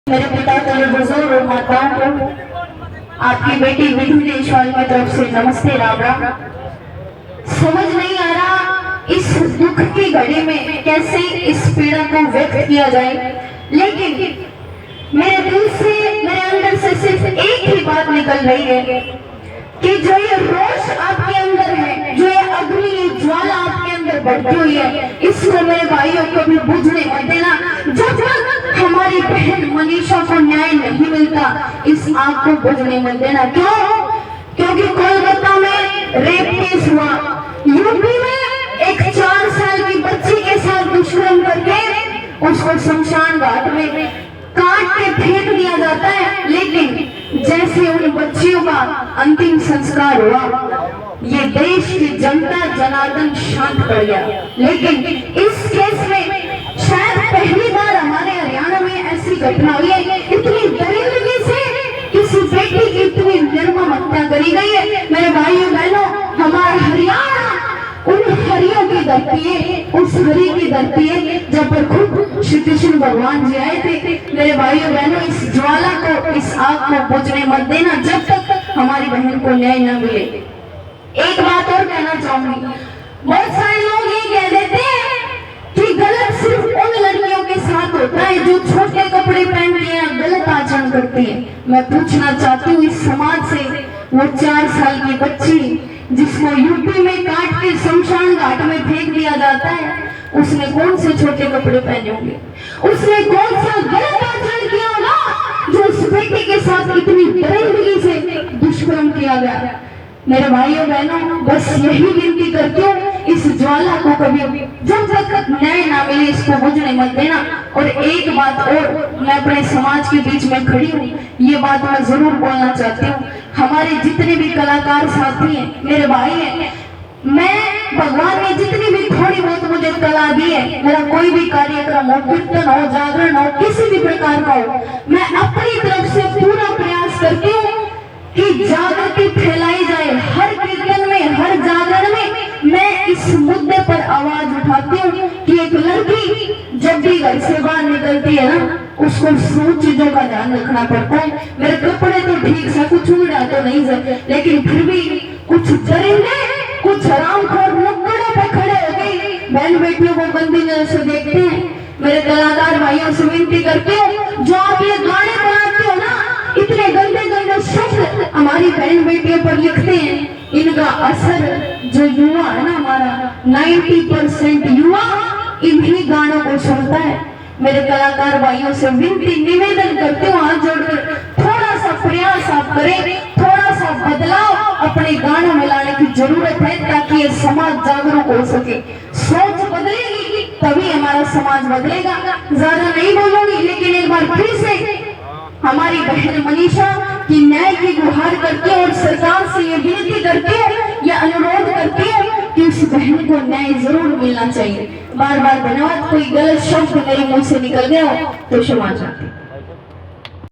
मेरे पिता के बुजुर्ग और माताओं को आपकी बेटी विधि देशवाल की तरफ से नमस्ते राम राम। समझ नहीं आ रहा इस दुख की घड़ी में कैसे इस पीड़ा को व्यक्त किया जाए, लेकिन मेरे दिल से, मेरे अंदर से सिर्फ एक ही बात निकल रही है कि जो ये रोष आपके अंदर है, जो ये अग्नि, ये ज्वाला आपके अंदर बढ़ती हुई है, इसको मेरे भाइयों कभी बुझने मत देना। जब तक हमारी बहन मनीषा को न्याय नहीं मिलता, इस आग को बुझने मत देना। क्यों? क्योंकि कोलकाता में रेप केस हुआ, यूपी में एक 4 साल की बच्ची के साथ दुष्कर्म करके उसको शमशान घाट में काट के फेंक दिया जाता है, लेकिन जैसे उन बच्चियों का अंतिम संस्कार हुआ, ये देश की जनता जनार्दन शांत पड़ गया। लेकिन इस केस में शायद पहली बार हमारे हरियाणा में ऐसी घटना हुई है, इतनी दरिंदगी से किसी बेटी की इतनी निर्मम हत्या करी गई है। मेरे भाइयों बहनों, हमारा हरियाणा उन हरियों की धरती है, उस हरि की धरती है जब पर खुद श्री कृष्ण भगवान जी आए थे। मेरे भाइयों बहनों, इस ज्वाला को, इस आग को बुझने मत देना जब तक हमारी बहन को न्याय न मिले। एक बात और कहना चाहूंगी, बहुत सारे लोग ये कह देते हैं कि गलत सिर्फ उन लड़कियों के साथ होता है जो छोटे कपड़े पहनती हैं, गलत आचरण करती हैं। मैं पूछना चाहती हूँ इस समाज से, वो 4 साल की बच्ची जिसको यूपी में काट के शमशान घाट में फेंक दिया जाता है, उसने कौन से छोटे कपड़े पहने होंगे? उसने कौन सा गलत आचरण किया होगा जो उस बेटी के साथ इतनी दरिंदगी से दुष्कर्म किया गया? मेरे भाइयों बहनों, बस यही विनती करती हूँ, इस ज्वाला को कभी जब तक न्याय ना मिले इसको बुझने मत देना। और एक बात और, मैं अपने समाज के बीच में खड़ी हूँ, ये बात मैं जरूर बोलना चाहती हूँ। हमारे जितने भी कलाकार साथी हैं, मेरे भाई हैं, मैं, भगवान ने जितनी भी थोड़ी बहुत मुझे कला दी है, मेरा कोई भी कार्यक्रम हो, कीर्तन हो, जागरण हो, किसी भी प्रकार का हो, मैं अपनी तरफ से पूरा प्रयास करती हूँ कि जागृति फैलाई जाए। हर कीर्तन में, हर जागरण में मैं इस मुद्दे पर आवाज उठाती हूँ कि एक लड़की जब भी घर से बाहर निकलती है ना, उसको सब चीजों का ध्यान रखना पड़ता है। मेरे कपड़े तो ठीक से, कुछ उड़ा तो नहीं है, लेकिन फिर भी कुछ दरिंदे, कुछ हरामखोर नुक्कड़ों पे खड़े हो गए बहन बेटियों को गंदी नजर से देखते हैं। मेरे कलाकार भाइयों से विनती करते हो, जो आप ये गाने बनाते हो ना, इतने गंदे गंदे शब्द हमारी बहन बेटियों पर लिखते हैं, इनका असर जो युवा है ना, हमारा 90% युवा इन्हीं गानों को सुनता है। मेरे कलाकार भाइयों से विनती, निवेदन करते हो, हाथ जोड़कर थोड़ा सा प्रयास आप करें, थोड़ा सा बदलाव अपने गानों में लाने की जरूरत है, ताकि ये समाज जागरूक हो सके। सोच बदलेगी तभी हमारा समाज बदलेगा। ज्यादा नहीं बोलूंगी, लेकिन एक बार फिर से हमारी बहन मनीषा की न्याय की गुहार करती है और सरकार से ये विनती करती है, यह अनुरोध करती है कि उस बहन को न्याय जरूर मिलना चाहिए। बार बार धन्यवाद। कोई गलत शब्द मेरे मुंह से निकल गया हो तो क्षमा चाहती हूं।